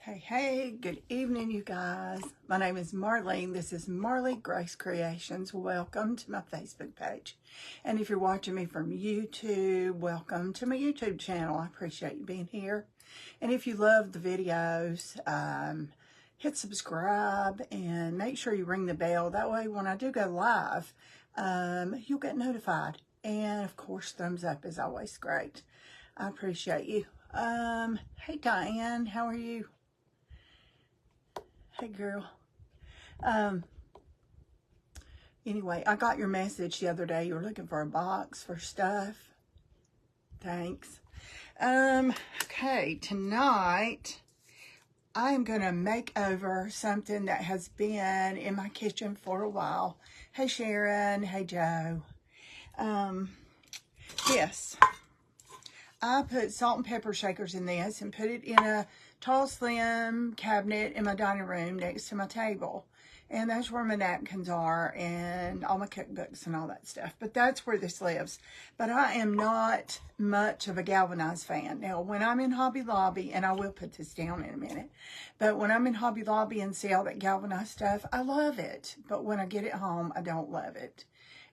Hey, good evening, you guys. My name is Marlene. This is Marley Grace Creations. Welcome to my Facebook page. And if you're watching me from YouTube, welcome to my YouTube channel. I appreciate you being here. And if you love the videos, hit subscribe and make sure you ring the bell. That way, when I do go live, you'll get notified. And of course, thumbs up is always great. I appreciate you. Hey, Diane, how are you? Hey, girl. Anyway, I got your message the other day. You were looking for a box for stuff. Thanks. Okay, tonight I'm going to make over something that has been in my kitchen for a while. Hey, Sharon. Hey, Joe. Yes. I put salt and pepper shakers in this and put it in a tall, slim cabinet in my dining room next to my table. And that's where my napkins are and all my cookbooks and all that stuff. But that's where this lives. But I am not much of a galvanized fan. Now, when I'm in Hobby Lobby, and I will put this down in a minute, but when I'm in Hobby Lobby and see all that galvanized stuff, I love it. But when I get it home, I don't love it.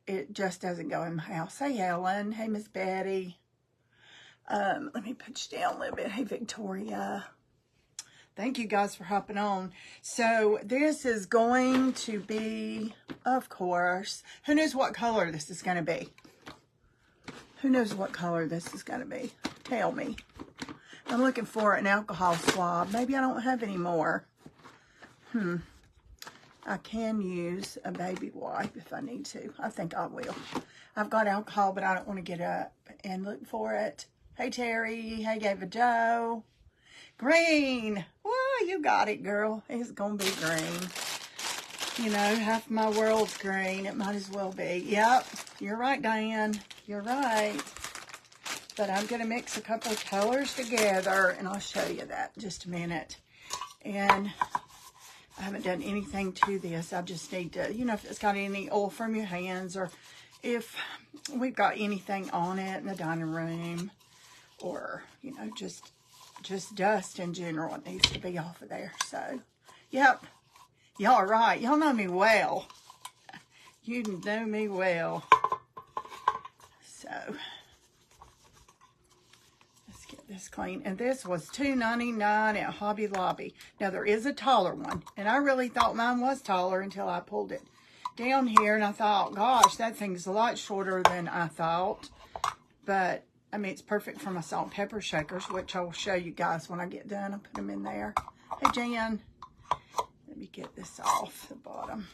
It just doesn't go in my house. Hey, Helen. Hey, Miss Betty. Let me put you down a little bit. Hey, Victoria. Thank you guys for hopping on. So this is going to be, of course, who knows what color this is going to be? Who knows what color this is going to be? Tell me. I'm looking for an alcohol swab. Maybe I don't have any more. I can use a baby wipe if I need to. I think I will. I've got alcohol, but I don't want to get up and look for it. Hey, Terry. Hey, Gava Joe. Green. Well, you got it, girl. It's going to be green. You know, half my world's green. It might as well be. Yep. You're right, Diane. You're right. But I'm going to mix a couple of colors together, and I'll show you that in just a minute. And I haven't done anything to this. I just need to, you know, if it's got any oil from your hands, or if we've got anything on it in the dining room, or, you know, just dust in general, it needs to be off of there. So, yep, y'all are right. Y'all know me well. You know me well. So, let's get this clean. And this was $2.99 at Hobby Lobby. Now, there is a taller one, and I really thought mine was taller until I pulled it down here, and I thought, gosh, that thing's a lot shorter than I thought. But I mean, it's perfect for my salt and pepper shakers, which I will show you guys when I get done. I'll put them in there. Hey, Jan. Let me get this off the bottom.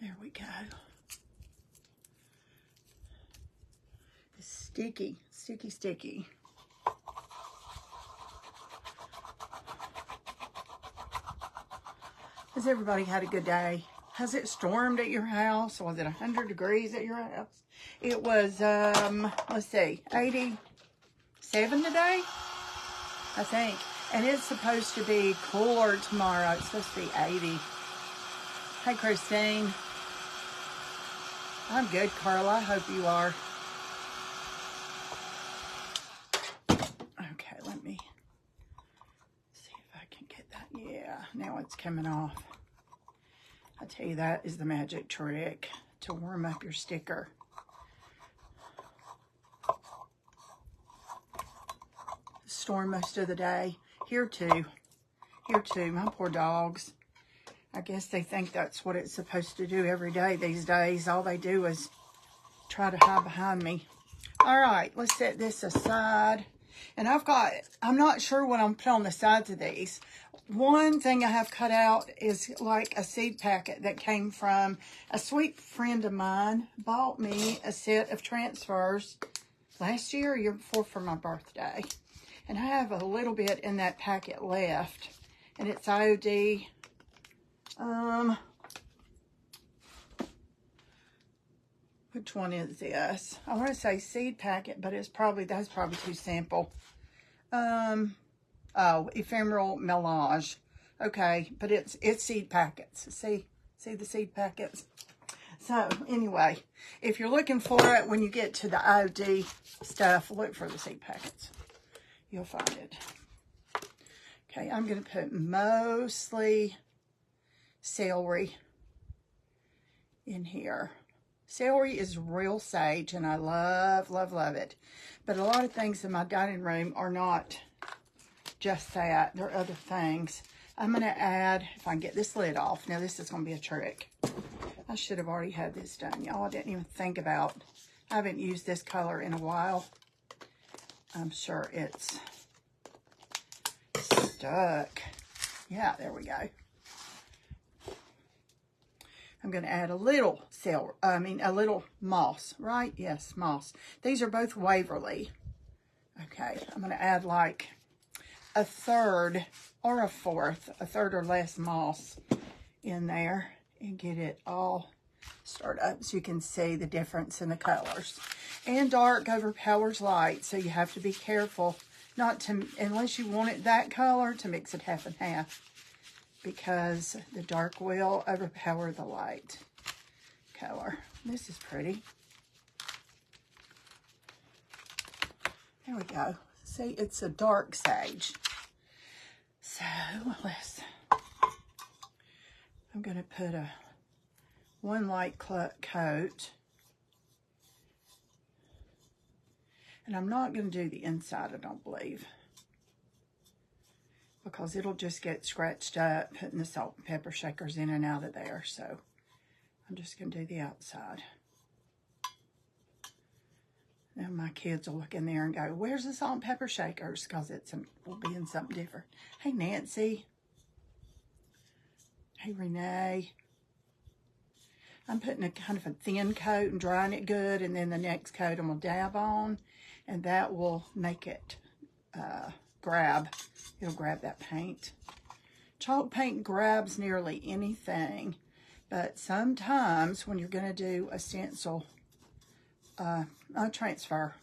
There we go. It's sticky, sticky, sticky. Has everybody had a good day? Has it stormed at your house? Was it 100 degrees at your house? It was, let's see, 87 today, I think. And it's supposed to be cooler tomorrow. It's supposed to be 80. Hey, Christine. I'm good, Carla. I hope you are. Okay, let me see if I can get that. Yeah, now it's coming off. I tell you, that is the magic trick to warm up your sticker. Storm most of the day. Here too. Here too. My poor dogs. I guess they think that's what it's supposed to do every day these days. All they do is try to hide behind me. All right, let's set this aside. And I'm not sure what I'm putting on the sides of these. One thing I have cut out is like a seed packet that came from a sweet friend of mine. Bought me a set of transfers last year or year before for my birthday. And I have a little bit in that packet left. And it's IOD. Which one is this? I want to say seed packet, but that's probably too simple. Oh, ephemeral melange. Okay, but it's seed packets. See the seed packets. So anyway, if you're looking for it, when you get to the OD stuff, look for the seed packets. You'll find it. Okay, I'm going to put mostly celery in here. Celery is real sage, and I love, love, love it. But a lot of things in my dining room are not just that. There are other things. I'm going to add, if I can get this lid off. Now, this is going to be a trick. I should have already had this done, y'all. I didn't even think about, I haven't used this color in a while. I'm sure it's stuck. Yeah, there we go. I'm going to add a little celery, a little moss, right? Yes, moss. These are both Waverly. Okay, I'm going to add like a third or a fourth, a third or less moss in there and get it all stirred up so you can see the difference in the colors. And dark overpowers light, so you have to be careful not to, unless you want it that color, to mix it half and half, because the dark will overpower the light color. This is pretty. There we go. See, it's a dark sage. So I'm going to put one light coat. And I'm not going to do the inside, I don't believe, because it'll just get scratched up putting the salt and pepper shakers in and out of there. So I'm just going to do the outside. Now my kids will look in there and go, where's the salt and pepper shakers? Because we'll be in something different. Hey, Nancy. Hey, Renee. I'm putting a kind of a thin coat and drying it good, and then the next coat I'm going to dab on, and that will make it grab. It'll grab that paint. Chalk paint grabs nearly anything, but sometimes when you're going to do a stencil, a transfer,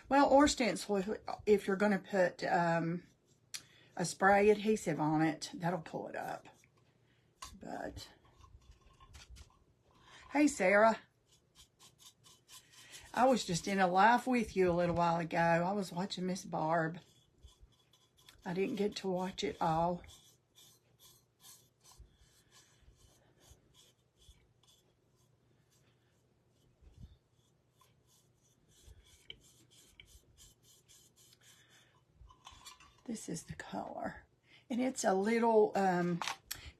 well, or stencil, if you're going to put a spray adhesive on it, that'll pull it up. But hey, Sarah. I was just in a live with you a little while ago. I was watching Miss Barb. I didn't get to watch it all. This is the color. And it's a little,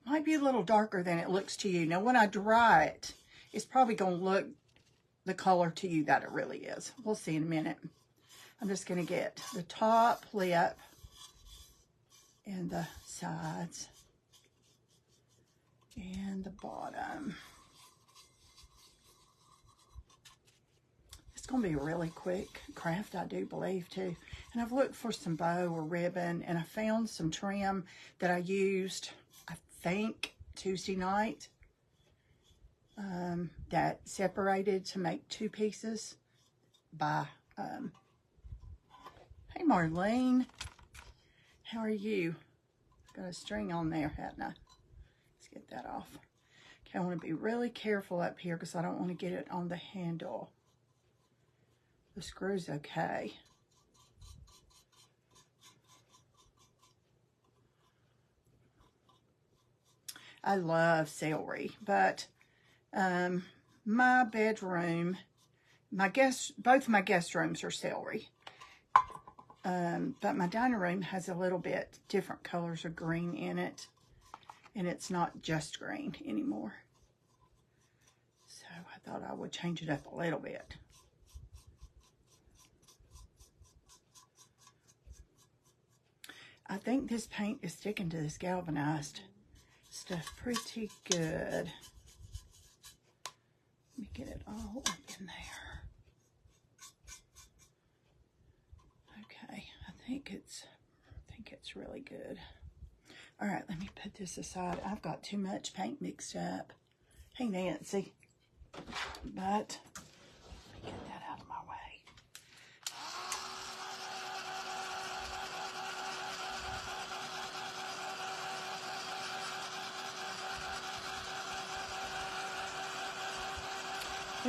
might be a little darker than it looks to you. Now, when I dry it, it's probably going to look the color to you that it really is. We'll see in a minute. I'm just going to get the top lip and the sides and the bottom. It's going to be a really quick craft, I do believe, too. And I've looked for some bow or ribbon, and I found some trim that I used, I think, Tuesday night. That separated to make two pieces by, hey Marlene, how are you? Got a string on there, hadn't I? Let's get that off. Okay, I want to be really careful up here because I don't want to get it on the handle. The screw's okay. I love celery, but my bedroom, both my guest rooms are celery. But my dining room has a little bit different colors of green in it, and it's not just green anymore. So I thought I would change it up a little bit. I think this paint is sticking to this galvanized stuff pretty good. Let me get it all up in there. Okay, I think it's really good. All right, let me put this aside. I've got too much paint mixed up. Hey, Nancy. But let me get that out of my way.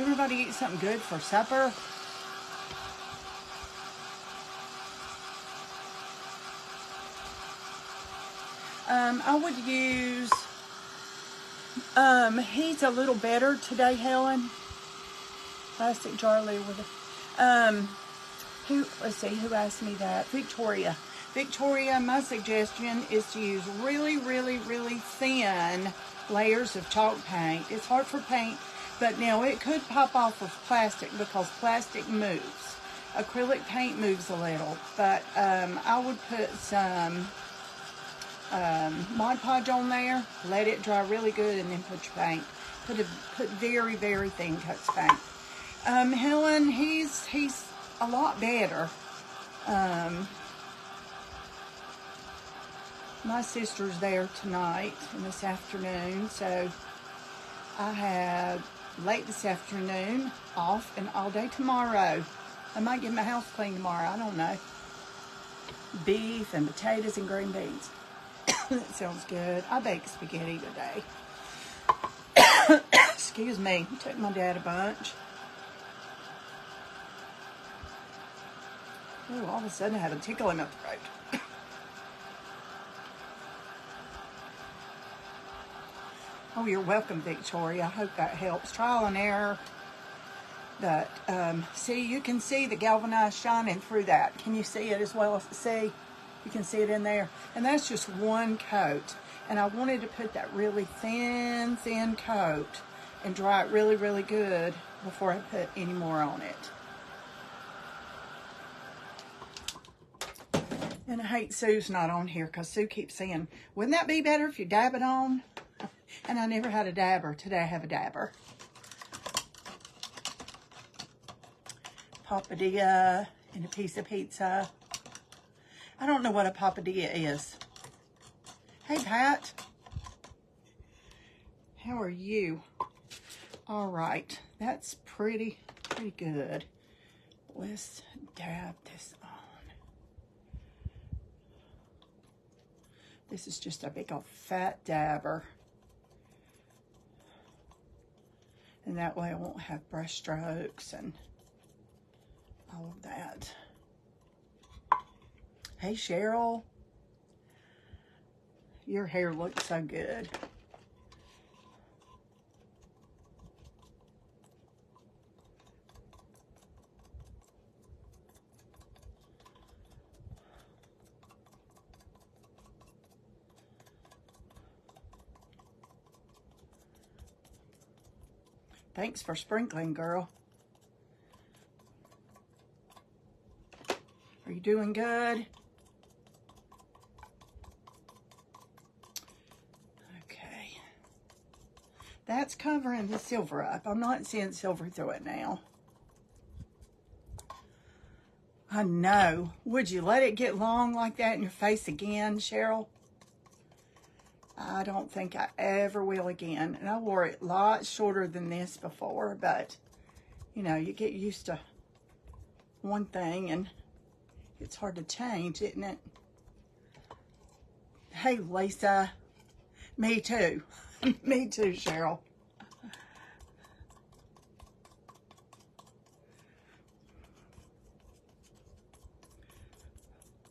Everybody eat something good for supper. I would use, he's a little better today, Helen. Plastic jar lid with let's see, who asked me that? Victoria. Victoria, my suggestion is to use really, really, really thin layers of chalk paint. It's hard for paint, but now it could pop off of plastic because plastic moves. Acrylic paint moves a little, but I would put some Mod Podge on there, let it dry really good, and then put your paint. Put very, very thin cuts paint. Helen, he's a lot better. My sister's there tonight and this afternoon, so I have late this afternoon off and all day tomorrow. I might get my house clean tomorrow, I don't know. Beef and potatoes and green beans. That sounds good. I baked spaghetti today. Excuse me. Took my dad a bunch. Ooh, all of a sudden I had a tickle in my throat. Oh, you're welcome, Victoria. I hope that helps. Trial and error. But, see, you can see the galvanized shining through that. Can you see it as well as see? You can see it in there. And that's just one coat. And I wanted to put that really thin coat and dry it really, really good before I put any more on it. And I hate Sue's not on here because Sue keeps saying, wouldn't that be better if you dab it on? And I never had a dabber. Today I have a dabber. Papadilla and a piece of pizza. I don't know what a papadilla is. Hey, Pat. How are you? All right. That's pretty good. Let's dab this on. This is just a big old fat dabber. And that way I won't have brush strokes and all of that. Hey, Cheryl. Your hair looks so good. Thanks for sprinkling, girl. Are you doing good? Okay. That's covering the silver up. I'm not seeing silver through it now. I know. Would you let it get long like that in your face again, Cheryl? I don't think I ever will again. And I wore it a lot shorter than this before, but, you know, you get used to one thing and it's hard to change, isn't it? Hey, Lisa. Me too. Me too, Cheryl.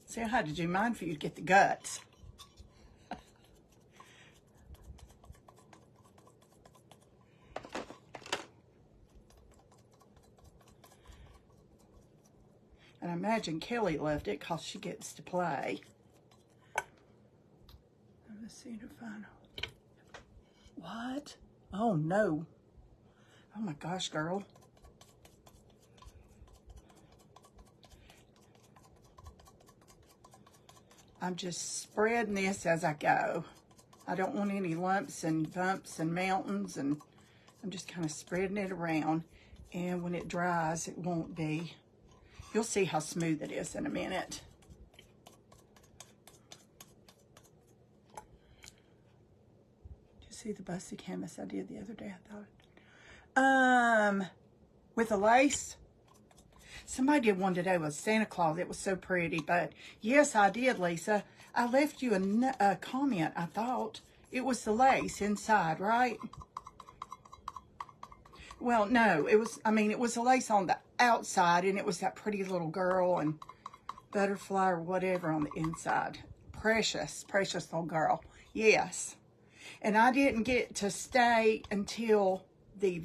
See, I had to do mine for you to get the guts. And I imagine Kelly loved it because she gets to play. Let's see the final. What? Oh, no. Oh, my gosh, girl. I'm just spreading this as I go. I don't want any lumps and bumps and mountains, and I'm just kind of spreading it around. And when it dries, it won't be. You'll see how smooth it is in a minute. Did you see the busty canvas I did the other day? I thought. With a lace. Somebody did one today with Santa Claus. It was so pretty. But yes, I did, Lisa. I left you a comment. I thought it was the lace inside, right? Well, no, it was, I mean, it was a lace on the outside, and it was that pretty little girl and butterfly or whatever on the inside. Precious, precious little girl. Yes. And I didn't get to stay until the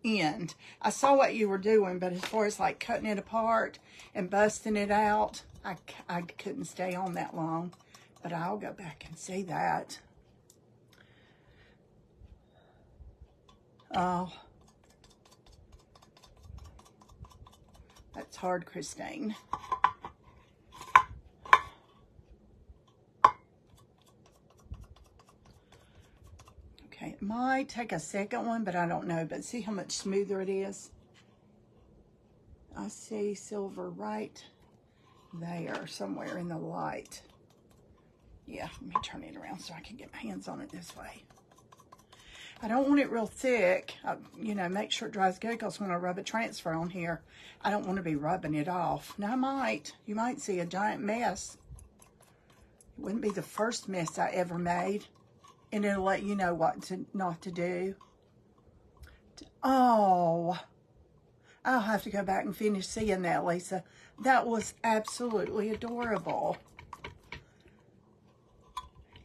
end. I saw what you were doing, but as far as like cutting it apart and busting it out, I couldn't stay on that long. But I'll go back and see that. Oh. That's hard, Christine. Okay, it might take a second one, but I don't know. But see how much smoother it is? I see silver right there, somewhere in the light. Yeah, let me turn it around so I can get my hands on it this way. I don't want it real thick. You know, make sure it dries good, because when I rub a transfer on here, I don't want to be rubbing it off. Now, I might. You might see a giant mess. It wouldn't be the first mess I ever made. And it'll let you know what not to do. Oh, I'll have to go back and finish seeing that, Lisa. That was absolutely adorable.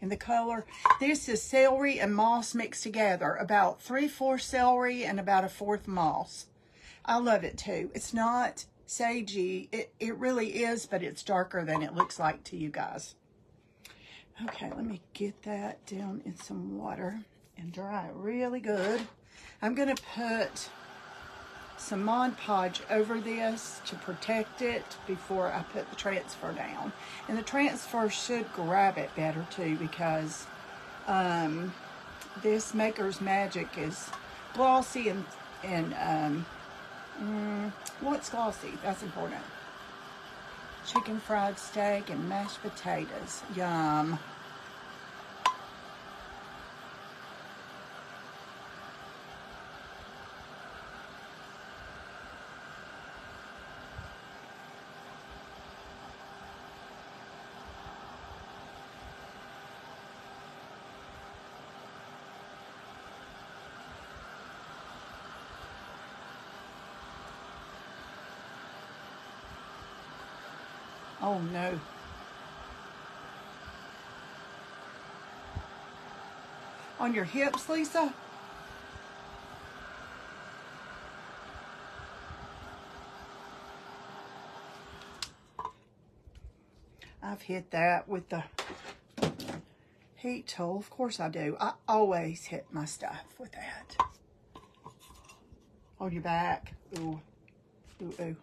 And the color, this is celery and moss mixed together. About 3/4 celery and about 1/4 moss. I love it too. It's not sagey. It really is, but it's darker than it looks like to you guys. Okay, let me get that down in some water and dry it really good. I'm going to put some Mod Podge over this to protect it before I put the transfer down. And the transfer should grab it better too, because this Maker's Magic is glossy and what's glossy? That's important. Chicken fried steak and mashed potatoes. Yum. Oh no. On your hips, Lisa? I've hit that with the heat tool. Of course I do. I always hit my stuff with that. On your back. Ooh. Ooh, ooh.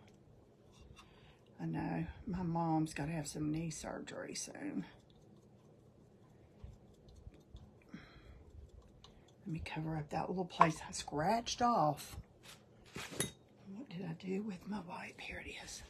I know. My mom's got to have some knee surgery soon. Let me cover up that little place I scratched off. What did I do with my wipe? Here it is.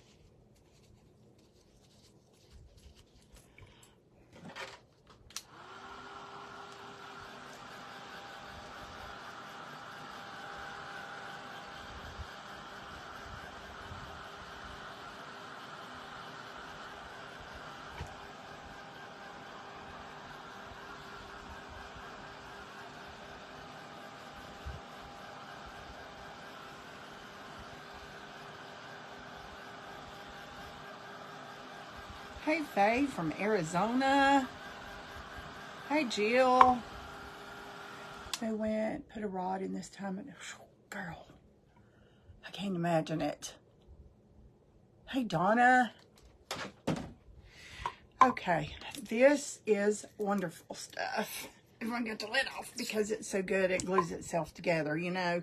Hey, Faye from Arizona. Hey, Jill. They went, put a rod in this time. And, girl, I can't imagine it. Hey, Donna. Okay, this is wonderful stuff. Everyone got the lid off because it's so good. It glues itself together, you know.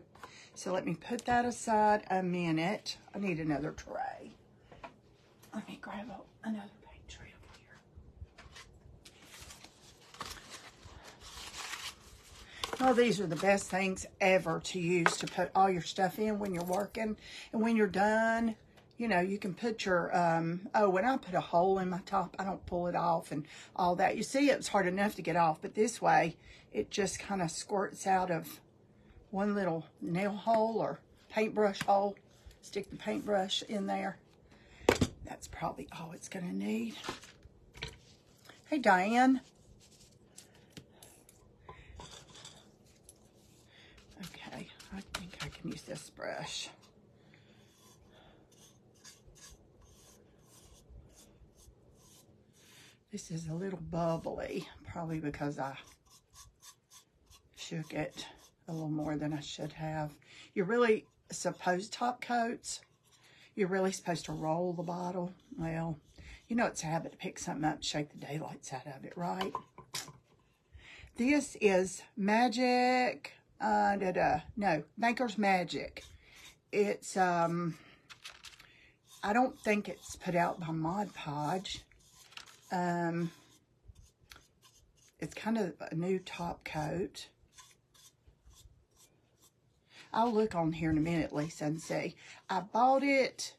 So let me put that aside a minute. I need another tray. Let me grab another paint tray over here. Oh, these are the best things ever to use to put all your stuff in when you're working. And when you're done, you know, you can put your, oh, when I put a hole in my top, I don't pull it off and all that. You see, it's hard enough to get off, but this way, it just kind of squirts out of one little nail hole or paintbrush hole. Stick the paintbrush in there. That's probably all it's going to need. Hey, Diane. Okay, I think I can can use this brush. This is a little bubbly, probably because I shook it a little more than I should have. You're really supposed, top coats, you're really supposed to roll the bottle. Well, you know it's a habit to pick something up, shake the daylights out of it, right? This is Magic, no, Maker's Magic. It's, I don't think it's put out by Mod Podge. It's kind of a new top coat. I'll look on here in a minute, Lisa, and see. I bought it,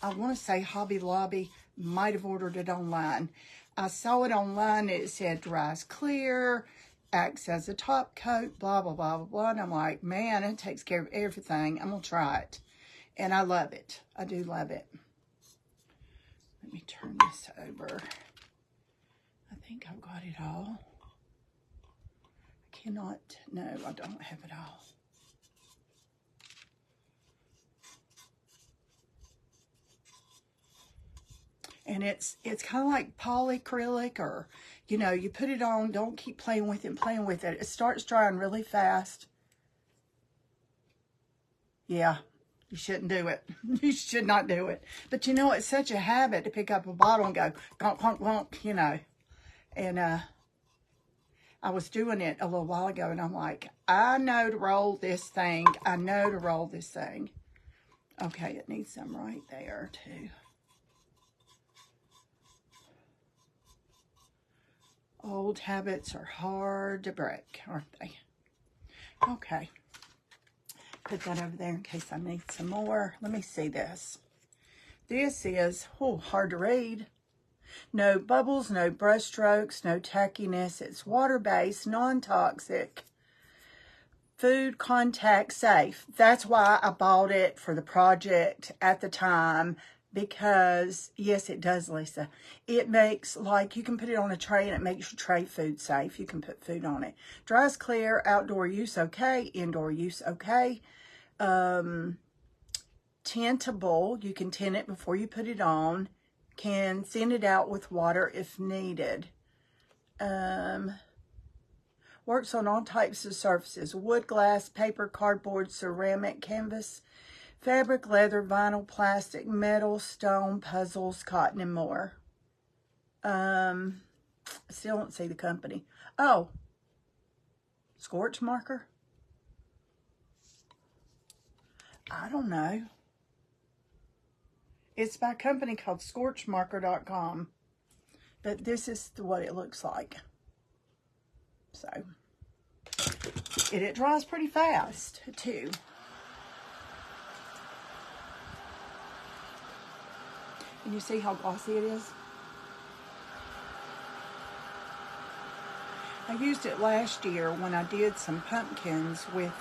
I want to say Hobby Lobby, might have ordered it online. I saw it online, it said dries clear, acts as a top coat, blah, blah, blah, blah, blah. And I'm like, man, it takes care of everything. I'm going to try it. And I love it. I do love it. Let me turn this over. I think I've got it all. I cannot, no, I don't have it all. And it's kind of like polyacrylic, or, you know, you put it on, don't keep playing with it. It starts drying really fast. Yeah, you shouldn't do it. You should not do it. But, you know, it's such a habit to pick up a bottle and go, gonk, gonk, gonk, you know. And I was doing it a little while ago, and I'm like, I know to roll this thing. I know to roll this thing. Okay, it needs some right there, too. Old habits are hard to break, aren't they? Okay. Put that over there in case I need some more. Let me see this. This is, hard to read. No bubbles, no brush strokes, no tackiness. It's water-based, non-toxic, food contact safe. That's why I bought it for the project at the time. Because, yes, it does, Lisa. It makes, like, you can put it on a tray and it makes your tray food safe. You can put food on it. Dries clear, outdoor use okay, indoor use okay. Tintable, you can tint it before you put it on. Can thin it out with water if needed. Works on all types of surfaces. Wood, glass, paper, cardboard, ceramic, canvas, fabric, leather, vinyl, plastic, metal, stone, puzzles, cotton, and more. I still don't see the company. Oh, scorch marker? I don't know. It's by a company called scorchmarker.com. But this is what it looks like. So, it dries pretty fast, too. And you see how glossy it is? I used it last year when I did some pumpkins with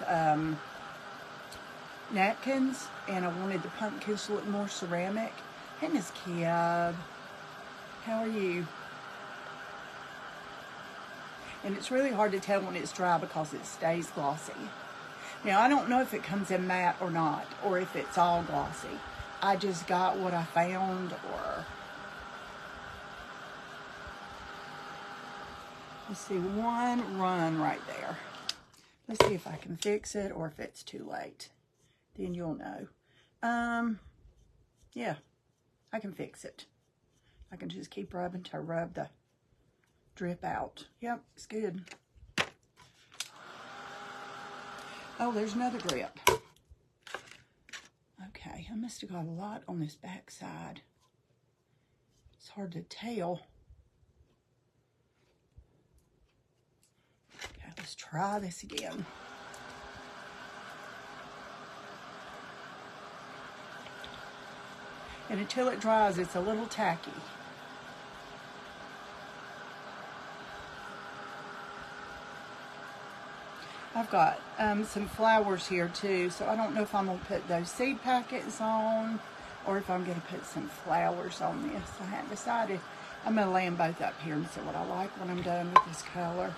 napkins, and I wanted the pumpkins to look more ceramic. And Miss Kiab, how are you? And it's really hard to tell when it's dry because it stays glossy. Now, I don't know if it comes in matte or not, or if it's all glossy. I just got what I found, or... Let's see, one run right there. Let's see if I can fix it or if it's too late. Then you'll know. Yeah, I can fix it. I can just keep rubbing to rub the drip out. Yep, it's good. Oh, there's another grip. Okay, I must have got a lot on this back side. It's hard to tell. Okay, let's try this again. And until it dries, it's a little tacky. I've got some flowers here too, so I don't know if I'm going to put those seed packets on or if I'm going to put some flowers on this. I haven't decided. I'm going to lay them both up here and see what I like when I'm done with this color.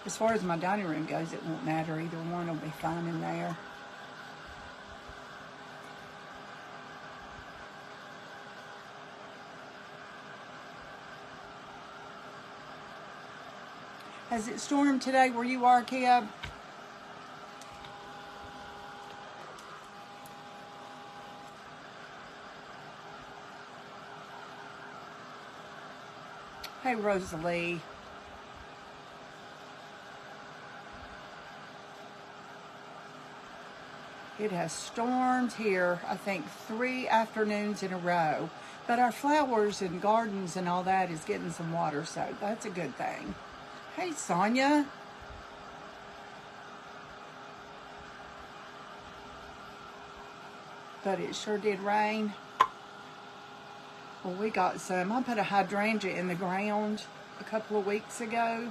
As far as my dining room goes, it won't matter. Either one will be fine in there. Has it stormed today where you are, Kib? Hey, Rosalie. It has stormed here, I think, 3 afternoons in a row. But our flowers and gardens and all that is getting some water, so that's a good thing. Hey, Sonia. But it sure did rain. Well, we got some. I put a hydrangea in the ground a couple of weeks ago.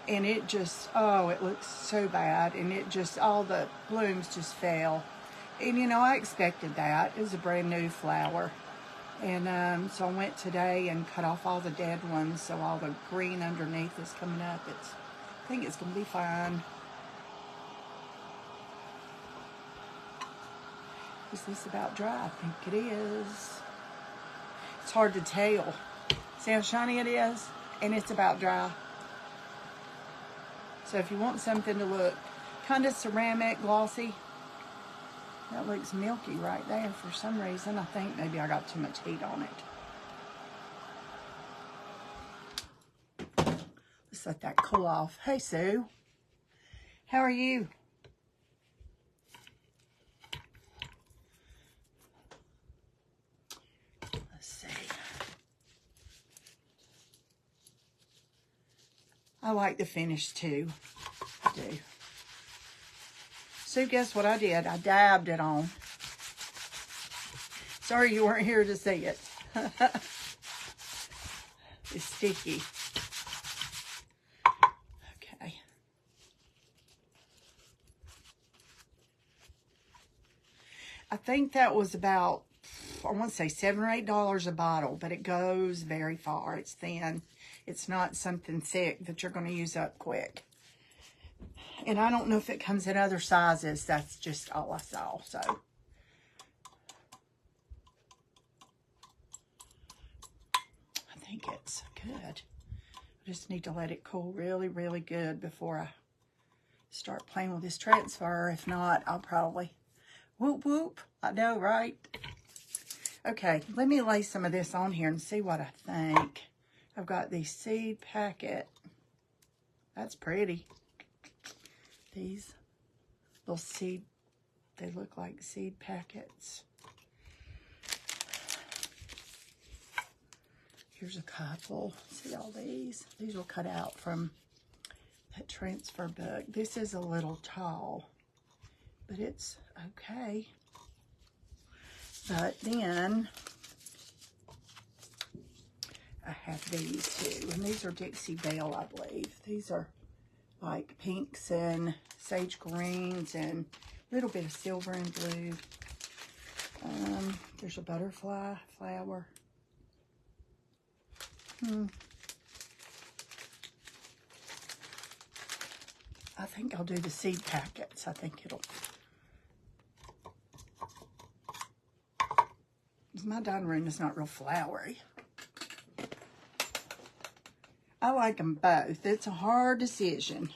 And it just, oh, it looks so bad. And it just, all the blooms just fell. And, you know, I expected that. It was a brand new flower. And so I went today and cut off all the dead ones. So all the green underneath is coming up. I think it's going to be fine. Is this about dry? I think it is. It's hard to tell. See how shiny it is? And it's about dry. So if you want something to look kind of ceramic, glossy, that looks milky right there for some reason. I think maybe I got too much heat on it. Let's let that cool off. Hey, Sue. How are you? Let's see. I like the finish too. I do. So guess what I did? I dabbed it on. Sorry you weren't here to see it. It's sticky. Okay. I think that was about, I want to say $7 or $8 a bottle, but it goes very far. It's thin. It's not something thick that you're going to use up quick. And I don't know if it comes in other sizes. That's just all I saw. So I think it's good. I just need to let it cool really, really good before I start playing with this transfer. If not, I'll probably whoop whoop. I know, right? Okay, let me lay some of this on here and see what I think. I've got the seed packet. That's pretty. These little seed, they look like seed packets. Here's a couple. See all these? These were cut out from that transfer book. This is a little tall, but it's okay. But then I have these too, and these are Dixie Belle, I believe. These are like pinks and sage greens and a little bit of silver and blue. There's a butterfly flower. I think I'll do the seed packets. I think it'll... My dining room is not real flowery. I like them both. It's a hard decision.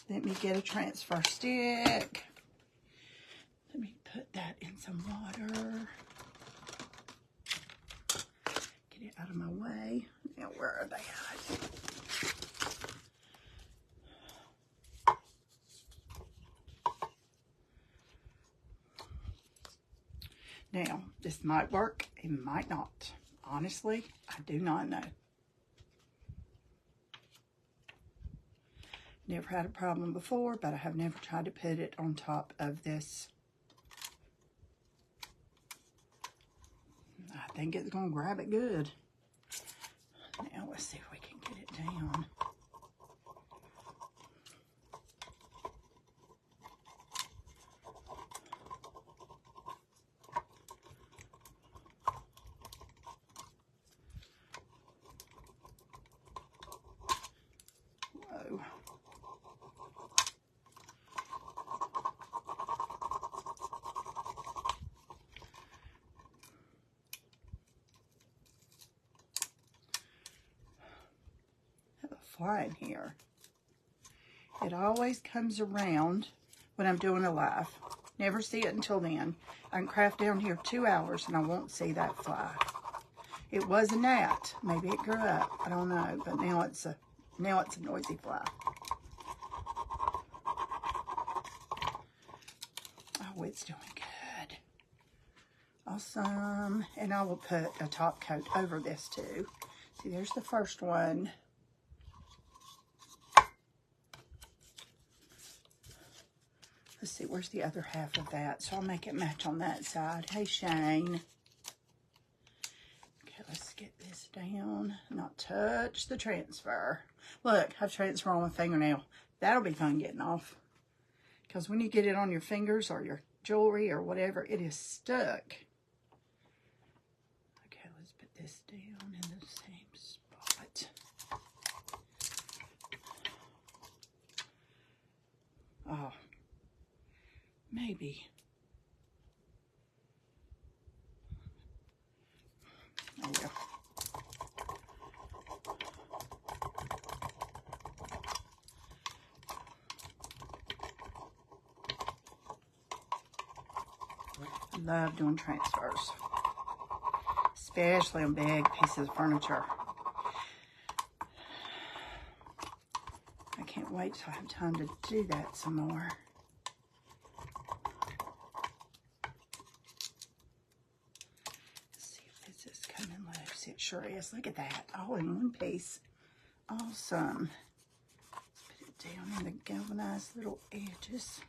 Let me get a transfer stick. Let me put that in some water. Get it out of my way. Now, where are they at? Now, this might work, it might not. Honestly, I do not know. Never had a problem before, but I have never tried to put it on top of this. I think it's going to grab it good. Now, let's see if we can get it down. Whoa. fly in here. It always comes around when I'm doing a live. Never see it until then. I can craft down here 2 hours and I won't see that fly. It was a gnat. Maybe it grew up. I don't know. But now it's a noisy fly. Oh, it's doing good. Awesome. And I will put a top coat over this too. See, there's the first one. Let's see, where's the other half of that? So I'll make it match on that side. Hey, Shane. Okay, let's get this down. Not touch the transfer. Look, I've transferred on my fingernail. That'll be fun getting off. Because when you get it on your fingers or your jewelry or whatever, it is stuck. Okay, let's put this down in the same spot. Oh. Maybe. There we go. I love doing transfers, especially on big pieces of furniture. I can't wait till I have time to do that some more. It sure is. Look at that. All in one piece. Awesome. Let's put it down in the galvanized little edges.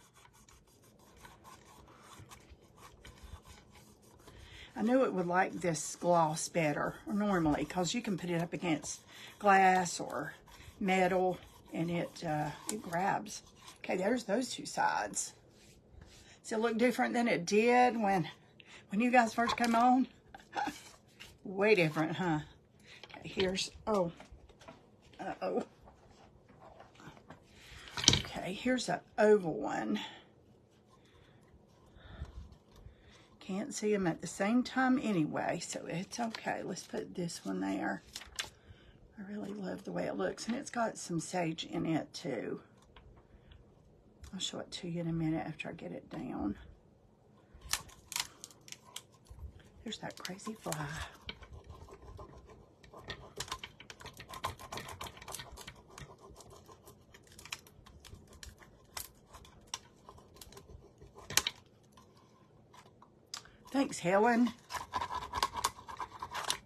I knew it would like this gloss better normally because you can put it up against glass or metal and it grabs. Okay, there's those two sides. Does it look different than it did when you guys first came on? Way different, huh? Okay, here's, oh. Uh-oh. Okay, here's an oval one. Can't see them at the same time anyway, so it's okay. Let's put this one there. I really love the way it looks, and it's got some sage in it too. I'll show it to you in a minute after I get it down. There's that crazy fly. Thanks, Helen.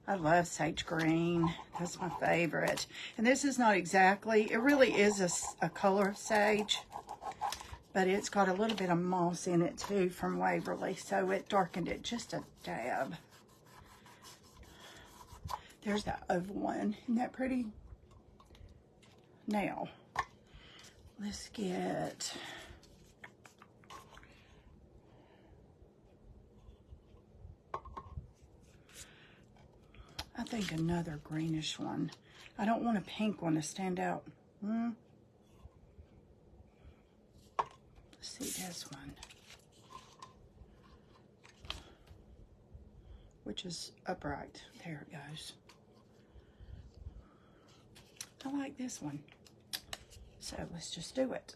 I love sage green. That's my favorite. And this is not exactly, it really is a color of sage, but it's got a little bit of moss in it too from Waverly, so it darkened it just a dab. There's that oval one. Isn't that pretty? Now, let's get... I think another greenish one. I don't want a pink one to stand out. Let's see this one. Which is upright. There it goes. I like this one. So let's just do it.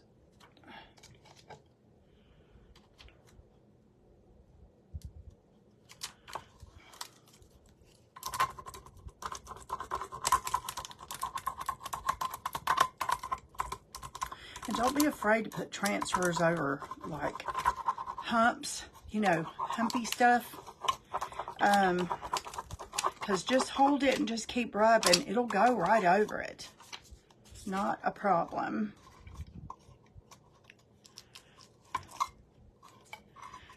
And don't be afraid to put transfers over like humps, you know, humpy stuff. Because just hold it and just keep rubbing. It'll go right over it. Not a problem.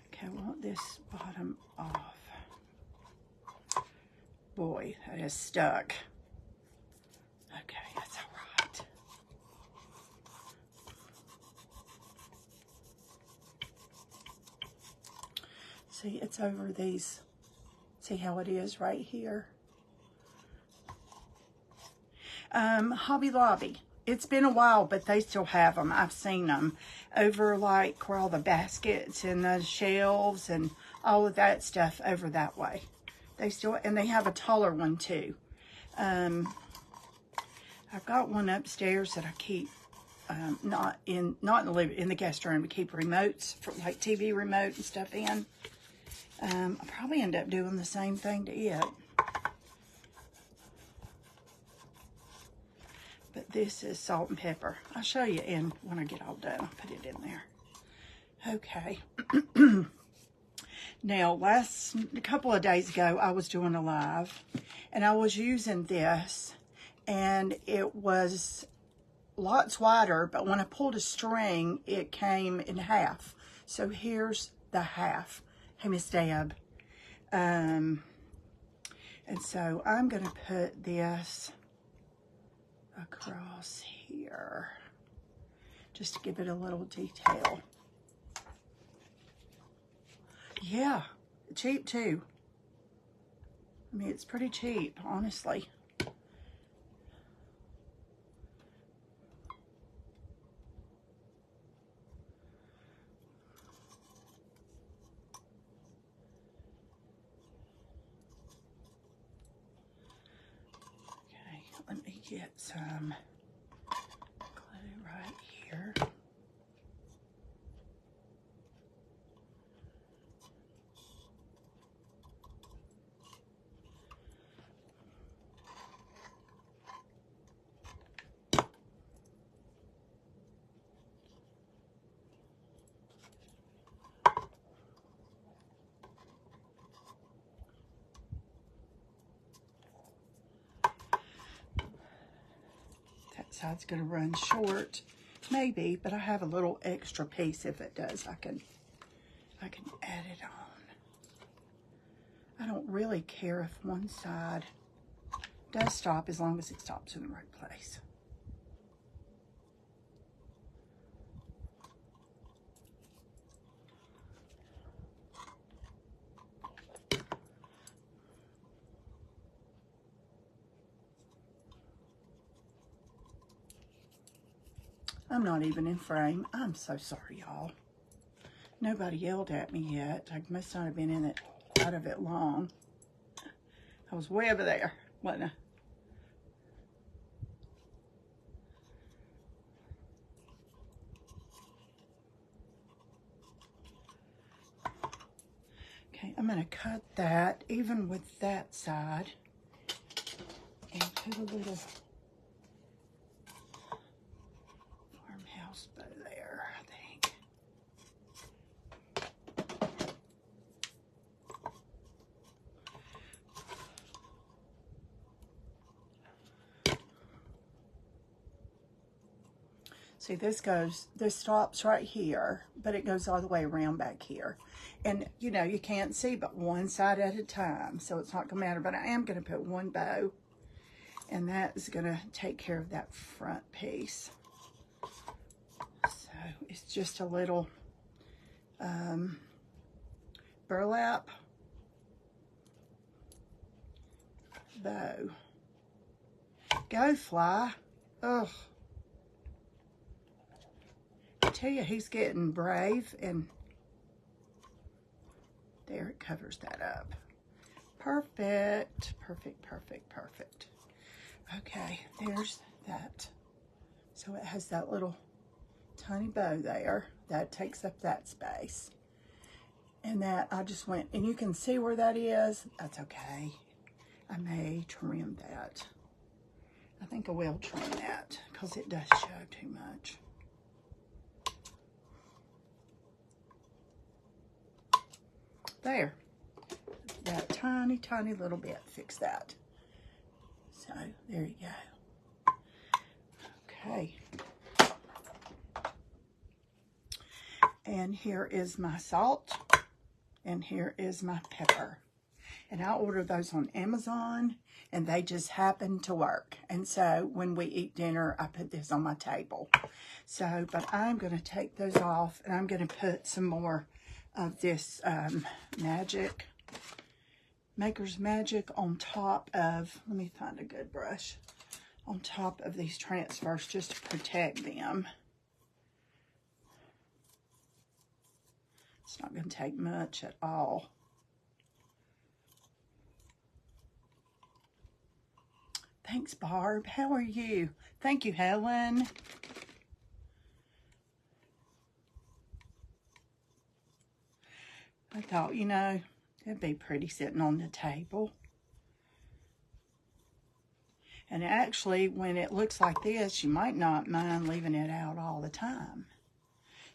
Okay, I want this bottom off. Boy, that is stuck. Okay, that's all right. See, it's over these. See how it is right here. Hobby Lobby. It's been a while, but they still have them. I've seen them over like where all the baskets and the shelves and all of that stuff over that way. They still, and they have a taller one too. I I've got one upstairs that I keep not in the guest room. We keep remotes for like TV remote and stuff in. I'll probably end up doing the same thing to it. But this is salt and pepper. I'll show you when I get all done. I'll put it in there. Okay. Now, a couple of days ago, I was doing a live, and I was using this, and it was lots wider, but when I pulled a string, it came in half. So here's the half. Hey, Miss Deb. And so I'm going to put this across here, just to give it a little detail. Yeah, cheap too. I mean, it's pretty cheap, honestly. Okay, let me get some glue right here. Side's going to run short, maybe, but I have a little extra piece. If it does, I can add it on. I don't really care if one side does stop, as long as it stops in the right place. I'm not even in frame. I'm so sorry, y'all. Nobody yelled at me yet. I must not have been in it out of it long. I was way over there, wasn't I? Okay, I'm going to cut that even with that side and put a little farmhouse bow there, I think. See, this stops right here, but it goes all the way around back here. And, you know, you can't see but one side at a time, so it's not going to matter. But I am going to put one bow, and that is going to take care of that front piece. So it's just a little burlap bow. Go, fly. Ugh. I tell you, he's getting brave, and there, it covers that up. Perfect, perfect, perfect, perfect. Okay, there's that. So it has that little tiny bow there. That takes up that space. And that I just went, and you can see where that is. That's okay. I may trim that. I think I will trim that because it does show too much. There, that tiny, tiny little bit, fix that. So, there you go. Okay. And here is my salt, and here is my pepper. And I ordered those on Amazon, and they just happened to work. And so, when we eat dinner, I put this on my table. So, but I'm going to take those off, and I'm going to put some more of this Maker's Magic on top of, let me find a good brush, on top of these transfers just to protect them. It's not going to take much at all. Thanks, Barb. How are you? Thank you, Helen. I thought, you know, it'd be pretty sitting on the table. And actually, when it looks like this, you might not mind leaving it out all the time.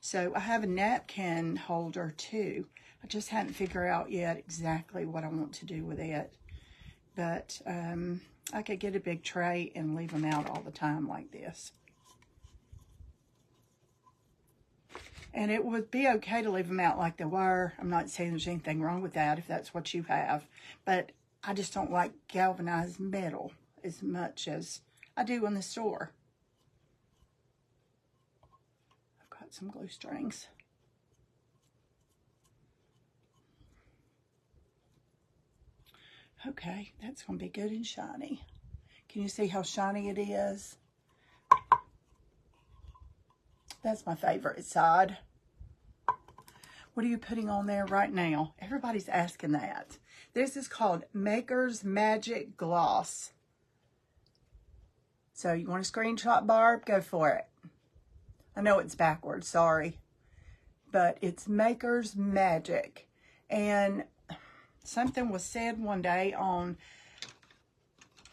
So I have a napkin holder too. I just hadn't figured out yet exactly what I want to do with it. But I could get a big tray and leave them out all the time like this. And it would be okay to leave them out like they were. I'm not saying there's anything wrong with that if that's what you have. But I just don't like galvanized metal as much as I do in the store. I've got some glue strings. Okay, that's going to be good and shiny. Can you see how shiny it is? That's my favorite side. What are you putting on there right now? Everybody's asking that. This is called Maker's Magic Gloss. So you want a screenshot, Barb? Go for it. I know it's backwards, sorry. But it's Maker's Magic. And something was said one day on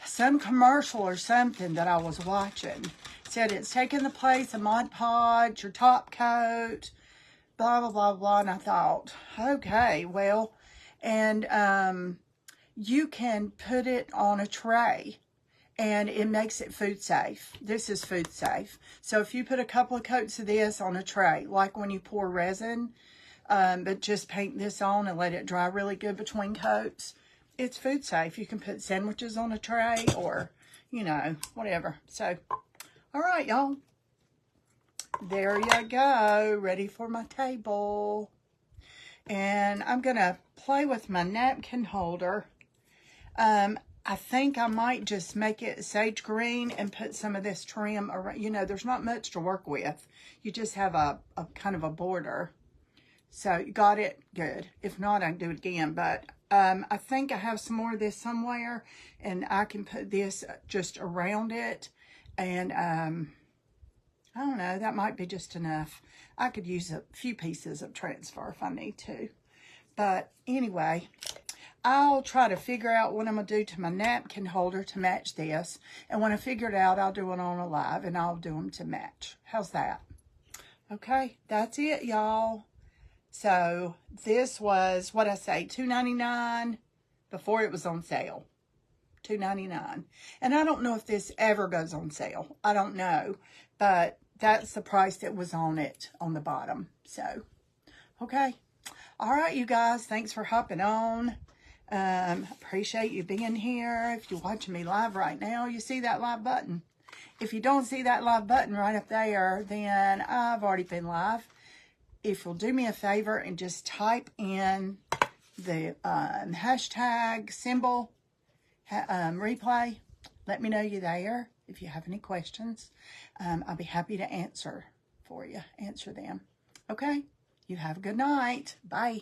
some commercial or something that I was watching. It said it's taking the place of Mod Podge, your top coat, blah, blah, blah, blah. And I thought, okay, well, and you can put it on a tray. And it makes it food safe. This is food safe. So if you put a couple of coats of this on a tray, like when you pour resin, but just paint this on and let it dry really good between coats, it's food safe. You can put sandwiches on a tray or, you know, whatever. So, all right, y'all. There you go. Ready for my table. And I'm going to play with my napkin holder. I think I might just make it sage green and put some of this trim around. You know, there's not much to work with. You just have a kind of a border. So you got it? Good. If not, I can do it again. But I think I have some more of this somewhere. And I can put this just around it. And I don't know. That might be just enough. I could use a few pieces of transfer if I need to. But anyway, I'll try to figure out what I'm going to do to my napkin holder to match this. And when I figure it out, I'll do it on a live and I'll do them to match. How's that? Okay, that's it, y'all. So this was, what I say, $2.99 before it was on sale. $2.99. And I don't know if this ever goes on sale. I don't know. But that's the price that was on it on the bottom. So, okay. All right, you guys. Thanks for hopping on. Appreciate you being here. If you're watching me live right now, you see that live button. If you don't see that live button right up there, then I've already been live. If you'll do me a favor and just type in the hashtag symbol replay, let me know you're there. If you have any questions, I'll be happy to answer them. Okay? You have a good night. Bye.